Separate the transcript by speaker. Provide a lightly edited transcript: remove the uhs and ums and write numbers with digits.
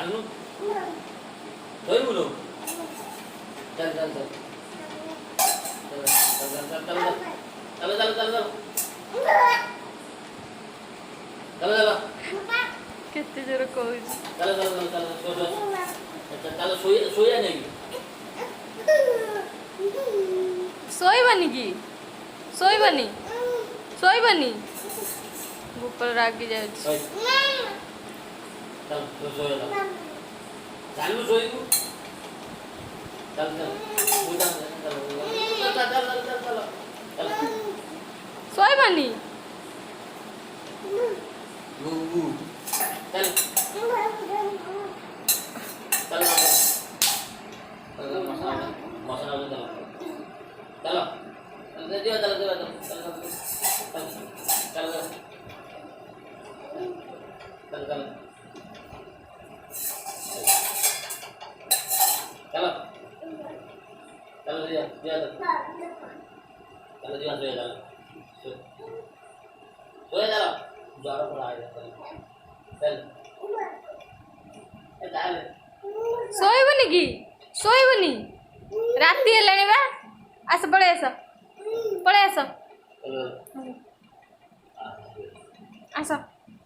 Speaker 1: चालू सोई बोलो चल चल चल चल चल चल चल चल चल चल चल चल
Speaker 2: केते जोर कहू
Speaker 1: चल चल चल चल सो सो चल सोया नहीं
Speaker 2: सोईबनी की सोईबनी सोईबनी ऊपर रागी जाए
Speaker 1: चल सोया चालू सोई तू चल चल चल चल चल चल चल चल
Speaker 2: सोईबनी
Speaker 1: गु चल चल चल मसाला मसाला चलो चलो चल दियो चल चल चल चल चल चल चल चलो चलो दिया दिया चलो दिया सोया चलो सोया चलो ज्वार पड़ा है चल चल
Speaker 2: सोईबनी की सोईबनी राती हेलाणी बा आस पळे आस
Speaker 1: चलो
Speaker 2: आस